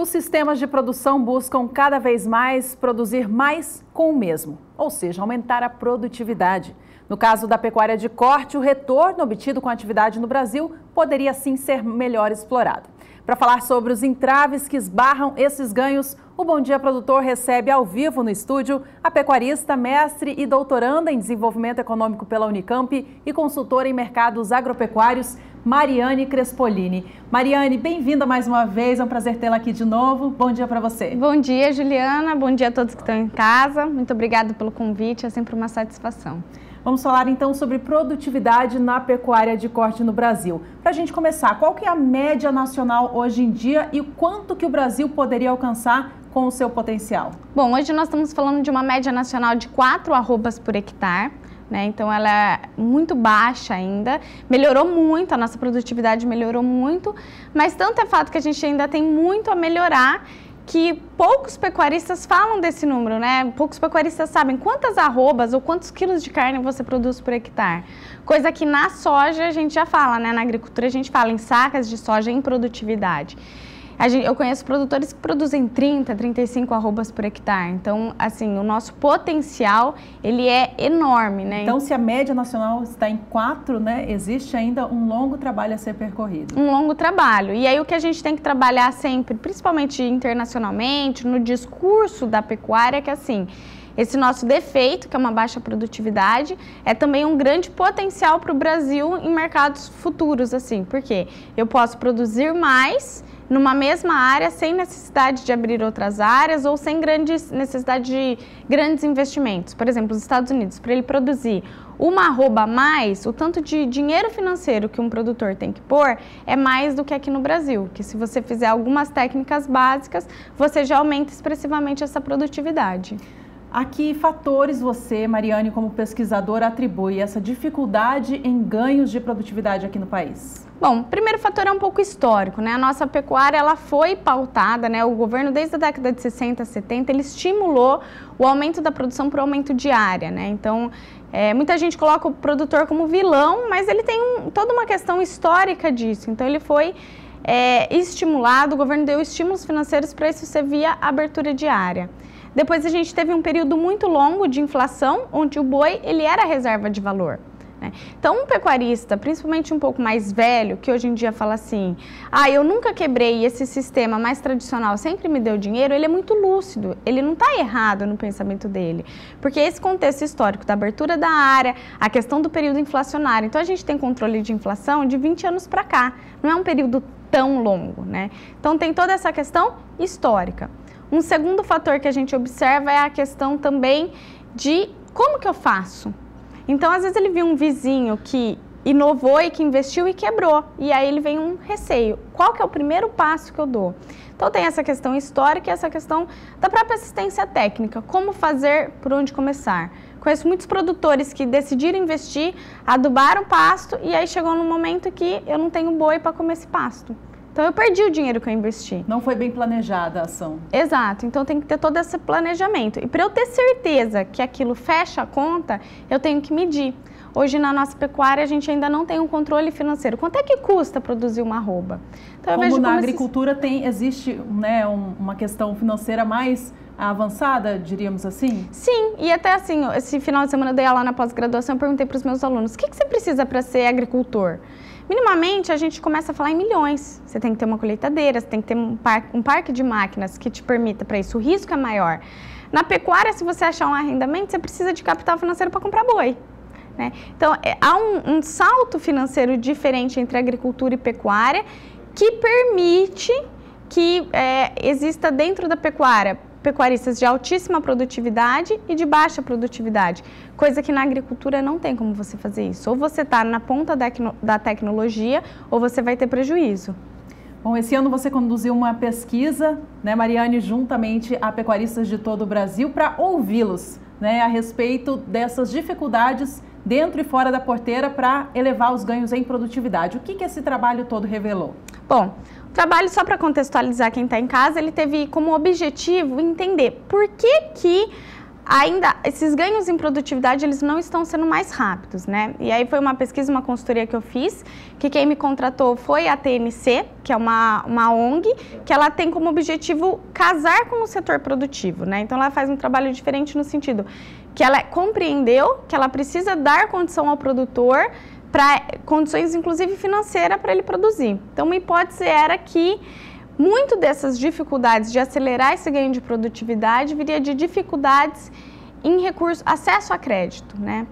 Os sistemas de produção buscam cada vez mais produzir mais com o mesmo, ou seja, aumentar a produtividade. No caso da pecuária de corte, o retorno obtido com a atividade no Brasil poderia sim ser melhor explorado. Para falar sobre os entraves que esbarram esses ganhos, o Bom Dia Produtor recebe ao vivo no estúdio a pecuarista, mestre e doutoranda em desenvolvimento econômico pela Unicamp e consultora em mercados agropecuários, Mariane Crespolini. Mariane, bem-vinda mais uma vez, é um prazer tê-la aqui de novo. Bom dia para você. Bom dia, Juliana, bom dia a todos que estão em casa. Muito obrigada pelo convite, é sempre uma satisfação. Vamos falar então sobre produtividade na pecuária de corte no Brasil. Para a gente começar, qual que é a média nacional hoje em dia e quanto que o Brasil poderia alcançar com o seu potencial? Bom, hoje nós estamos falando de uma média nacional de 4 arrobas por hectare. Então ela é muito baixa ainda, melhorou muito, a nossa produtividade melhorou muito, mas tanto é fato que a gente ainda tem muito a melhorar, que poucos pecuaristas falam desse número, né? Poucos pecuaristas sabem quantas arrobas ou quantos quilos de carne você produz por hectare. Coisa que na soja a gente já fala, né? Na agricultura a gente fala em sacas de soja em produtividade. Eu conheço produtores que produzem 30, 35 arrobas por hectare. Então, assim, o nosso potencial, ele é enorme, né? Então, se a média nacional está em 4, né, existe ainda um longo trabalho a ser percorrido. Um longo trabalho. E aí, o que a gente tem que trabalhar sempre, principalmente internacionalmente, no discurso da pecuária, é que, assim, esse nosso defeito, que é uma baixa produtividade, é também um grande potencial para o Brasil em mercados futuros, assim. Por quê? Eu posso produzir mais numa mesma área, sem necessidade de abrir outras áreas ou sem necessidade de grandes investimentos. Por exemplo, os Estados Unidos, para ele produzir uma arroba a mais, o tanto de dinheiro financeiro que um produtor tem que pôr é mais do que aqui no Brasil, que se você fizer algumas técnicas básicas, você já aumenta expressivamente essa produtividade. A que fatores você, Mariane, como pesquisadora, atribui essa dificuldade em ganhos de produtividade aqui no país? Bom, o primeiro fator é um pouco histórico, né? A nossa pecuária, ela foi pautada, né? O governo, desde a década de 60, 70, ele estimulou o aumento da produção por aumento de área, né? Então, muita gente coloca o produtor como vilão, mas ele tem toda uma questão histórica disso. Então, ele foi estimulado, o governo deu estímulos financeiros para isso ser via abertura de área. Depois a gente teve um período muito longo de inflação, onde o boi ele era reserva de valor. Né? Então, um pecuarista, principalmente um pouco mais velho, que hoje em dia fala assim, eu nunca quebrei esse sistema mais tradicional, sempre me deu dinheiro, ele é muito lúcido, ele não está errado no pensamento dele. Porque esse contexto histórico da abertura da área, a questão do período inflacionário, então a gente tem controle de inflação de 20 anos para cá, não é um período tão longo, né? Então tem toda essa questão histórica. Um segundo fator que a gente observa é a questão também de como que eu faço. Então, às vezes ele viu um vizinho que inovou e que investiu e quebrou. E aí ele vem um receio. Qual que é o primeiro passo que eu dou? Então, tem essa questão histórica e essa questão da própria assistência técnica. Como fazer, por onde começar? Conheço muitos produtores que decidiram investir, adubaram o pasto e aí chegou num momento que eu não tenho boi para comer esse pasto. Então, eu perdi o dinheiro que eu investi. Não foi bem planejada a ação. Exato. Então, tem que ter todo esse planejamento. E para eu ter certeza que aquilo fecha a conta, eu tenho que medir. Hoje, na nossa pecuária, a gente ainda não tem um controle financeiro. Quanto é que custa produzir uma arroba? Então, como na agricultura existe, né, uma questão financeira mais avançada, diríamos assim? Sim, e até assim, esse final de semana eu dei aula na pós-graduação, eu perguntei para os meus alunos, o que você precisa para ser agricultor? Minimamente, a gente começa a falar em milhões. Você tem que ter uma colheitadeira, você tem que ter um parque de máquinas que te permita para isso. O risco é maior. Na pecuária, se você achar um arrendamento, você precisa de capital financeiro para comprar boi. Né? Então, há um salto financeiro diferente entre agricultura e pecuária que permite que exista dentro da pecuária pecuaristas de altíssima produtividade e de baixa produtividade, coisa que na agricultura não tem como você fazer isso. Ou você está na ponta da tecnologia ou você vai ter prejuízo. Bom, esse ano você conduziu uma pesquisa, né, Mariane, juntamente a pecuaristas de todo o Brasil, para ouvi-los, né, a respeito dessas dificuldades dentro e fora da porteira para elevar os ganhos em produtividade. O que esse trabalho todo revelou? Bom, o trabalho, só para contextualizar quem está em casa, ele teve como objetivo entender por que ainda esses ganhos em produtividade, eles não estão sendo mais rápidos, né? E aí foi uma pesquisa, uma consultoria que eu fiz, que quem me contratou foi a TNC, que é uma ONG, que ela tem como objetivo casar com o setor produtivo, né? Então ela faz um trabalho diferente no sentido que ela compreendeu que ela precisa dar condição ao produtor, para condições inclusive financeiras para ele produzir. Então uma hipótese era que muito dessas dificuldades de acelerar esse ganho de produtividade viria de dificuldades em acesso a crédito, né?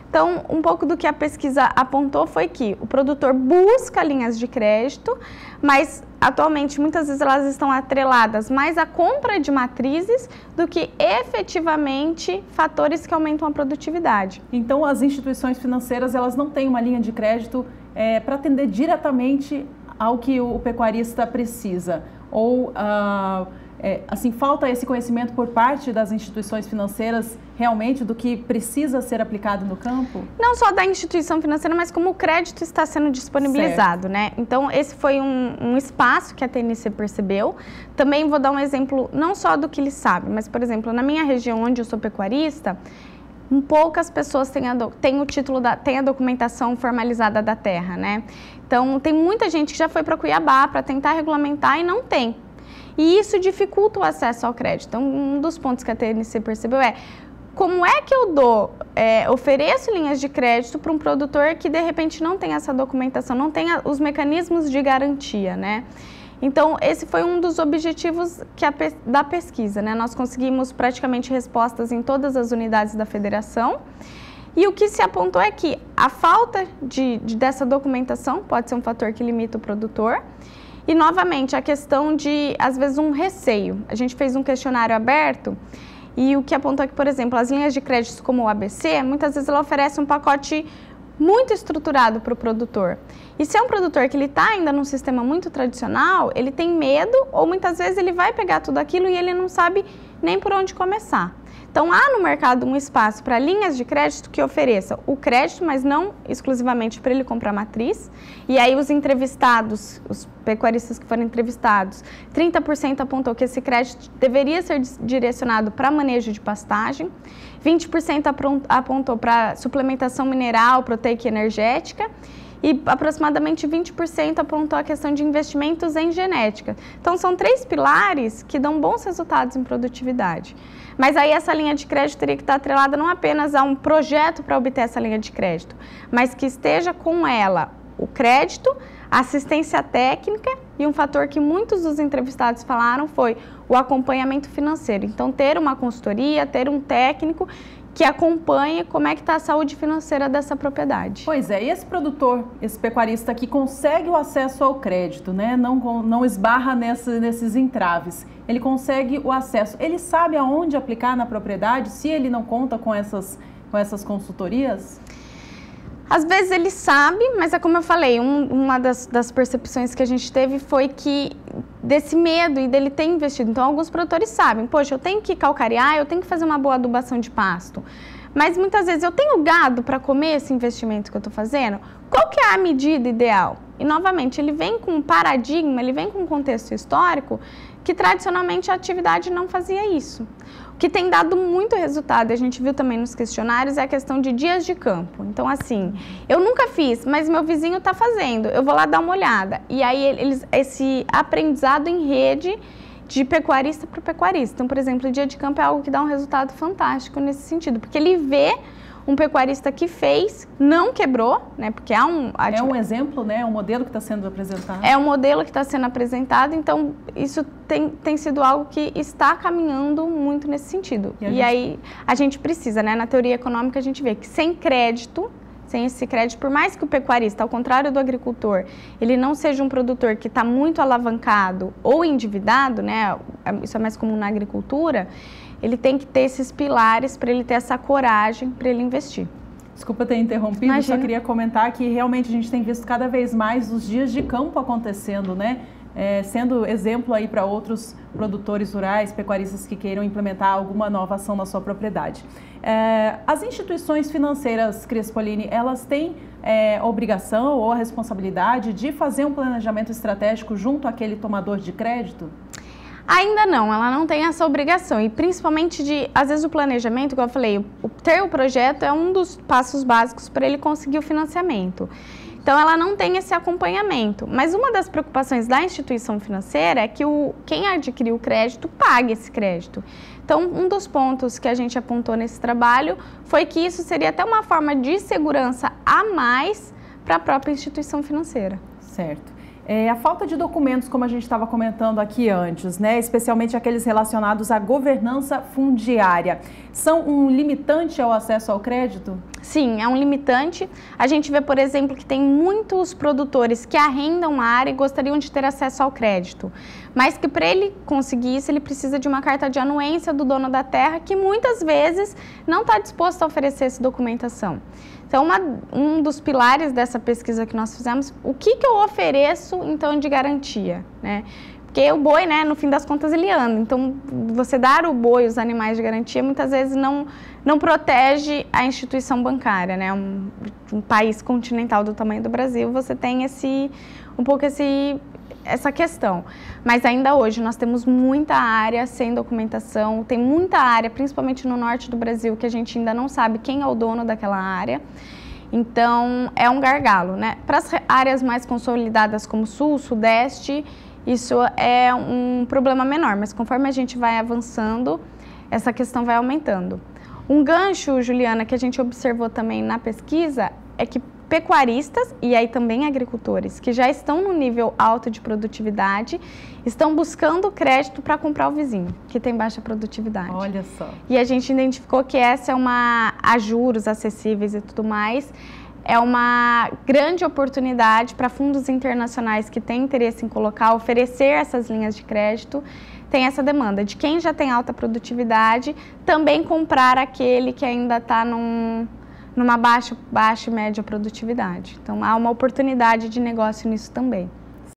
Então, um pouco do que a pesquisa apontou foi que o produtor busca linhas de crédito, mas atualmente muitas vezes elas estão atreladas mais à compra de matrizes do que efetivamente fatores que aumentam a produtividade. Então, as instituições financeiras elas não têm uma linha de crédito para atender diretamente ao que o pecuarista precisa, ou assim, falta esse conhecimento por parte das instituições financeiras realmente do que precisa ser aplicado no campo? Não só da instituição financeira, mas como o crédito está sendo disponibilizado, certo, né? Então, esse foi um espaço que a TNC percebeu. Também vou dar um exemplo, não só do que ele sabe, mas, por exemplo, na minha região onde eu sou pecuarista, poucas pessoas têm o título, têm a documentação formalizada da terra, né? Então, tem muita gente que já foi para Cuiabá para tentar regulamentar e não tem. E isso dificulta o acesso ao crédito. Então, um dos pontos que a TNC percebeu é como é que eu ofereço linhas de crédito para um produtor que, de repente, não tem essa documentação, não tem os mecanismos de garantia, né? Então, esse foi um dos objetivos da pesquisa, né? Nós conseguimos praticamente respostas em todas as unidades da federação. E o que se apontou é que a falta dessa documentação pode ser um fator que limita o produtor. E, novamente, a questão de, às vezes, um receio. A gente fez um questionário aberto e o que apontou é que, por exemplo, as linhas de crédito como o ABC, muitas vezes ela oferece um pacote muito estruturado para o produtor. E se é um produtor que ele está ainda num sistema muito tradicional, ele tem medo ou muitas vezes ele vai pegar tudo aquilo e ele não sabe nem por onde começar. Então, há no mercado um espaço para linhas de crédito que ofereça o crédito, mas não exclusivamente para ele comprar matriz. E aí os entrevistados, os pecuaristas que foram entrevistados, 30% apontou que esse crédito deveria ser direcionado para manejo de pastagem, 20% apontou para suplementação mineral, proteica e energética, e aproximadamente 20% apontou a questão de investimentos em genética. Então, são 3 pilares que dão bons resultados em produtividade. Mas aí essa linha de crédito teria que estar atrelada não apenas a um projeto para obter essa linha de crédito, mas que esteja com ela o crédito, a assistência técnica e um fator que muitos dos entrevistados falaram foi o acompanhamento financeiro. Então, ter uma consultoria, ter um técnico que acompanhe como é que está a saúde financeira dessa propriedade. Pois é, e esse produtor, esse pecuarista que consegue o acesso ao crédito, né? Não esbarra nesses entraves, ele consegue o acesso, ele sabe aonde aplicar na propriedade se ele não conta com essas consultorias? Às vezes ele sabe, mas é como eu falei, uma das percepções que a gente teve foi que desse medo e dele ter investido. Então, alguns produtores sabem, poxa, eu tenho que calcarear, eu tenho que fazer uma boa adubação de pasto. Mas muitas vezes eu tenho gado para comer esse investimento que eu estou fazendo? Qual que é a medida ideal? E, novamente, ele vem com um paradigma, ele vem com um contexto histórico que tradicionalmente a atividade não fazia isso. O que tem dado muito resultado, e a gente viu também nos questionários, é a questão de dias de campo. Então, assim, eu nunca fiz, mas meu vizinho está fazendo, eu vou lá dar uma olhada. E aí, esse aprendizado em rede de pecuarista para pecuarista. Então, por exemplo, o dia de campo é algo que dá um resultado fantástico nesse sentido, porque ele vê um pecuarista que fez, não quebrou, né? Porque há é um exemplo, né? É um modelo que está sendo apresentado. É um modelo que está sendo apresentado, então isso tem sido algo que está caminhando muito nesse sentido. E aí a gente precisa, né? Na teoria econômica a gente vê que sem crédito, sem esse crédito, por mais que o pecuarista, ao contrário do agricultor, ele não seja um produtor que está muito alavancado ou endividado, né? Isso é mais comum na agricultura. Ele tem que ter esses pilares para ele ter essa coragem para ele investir. Desculpa ter interrompido, Imagina. Só queria comentar que realmente a gente tem visto cada vez mais os dias de campo acontecendo, né? Sendo exemplo aí para outros produtores rurais, pecuaristas que queiram implementar alguma nova ação na sua propriedade. As instituições financeiras, Crespolini, elas têm a obrigação ou a responsabilidade de fazer um planejamento estratégico junto àquele tomador de crédito? Ainda não, ela não tem essa obrigação e principalmente às vezes o planejamento, como eu falei, ter o projeto é um dos passos básicos para ele conseguir o financiamento. Então ela não tem esse acompanhamento, mas uma das preocupações da instituição financeira é que quem adquiriu o crédito pague esse crédito. Então um dos pontos que a gente apontou nesse trabalho foi que isso seria até uma forma de segurança a mais para a própria instituição financeira. Certo. A falta de documentos, como a gente estava comentando aqui antes, né, especialmente aqueles relacionados à governança fundiária, são um limitante ao acesso ao crédito? Sim, é um limitante. A gente vê, por exemplo, que tem muitos produtores que arrendam a área e gostariam de ter acesso ao crédito, mas que para ele conseguir isso, ele precisa de uma carta de anuência do dono da terra, que muitas vezes não está disposto a oferecer essa documentação. Então, um dos pilares dessa pesquisa que nós fizemos, o que eu ofereço, então, de garantia, né? Porque o boi, né, no fim das contas, ele anda. Então, você dar o boi, os animais de garantia, muitas vezes não protege a instituição bancária, né? Um país continental do tamanho do Brasil, você tem essa questão. Mas ainda hoje nós temos muita área sem documentação, tem muita área, principalmente no norte do Brasil, que a gente ainda não sabe quem é o dono daquela área. Então, é um gargalo, né? Para as áreas mais consolidadas como Sul, Sudeste, isso é um problema menor, mas conforme a gente vai avançando, essa questão vai aumentando. Um gancho, Juliana, que a gente observou também na pesquisa é que pecuaristas e aí também agricultores que já estão no nível alto de produtividade estão buscando crédito para comprar o vizinho, que tem baixa produtividade. Olha só. E a gente identificou que essa é a juros acessíveis e tudo mais, é uma grande oportunidade para fundos internacionais que têm interesse em oferecer essas linhas de crédito, tem essa demanda de quem já tem alta produtividade também comprar aquele que ainda está numa baixa e média produtividade. Então, há uma oportunidade de negócio nisso também.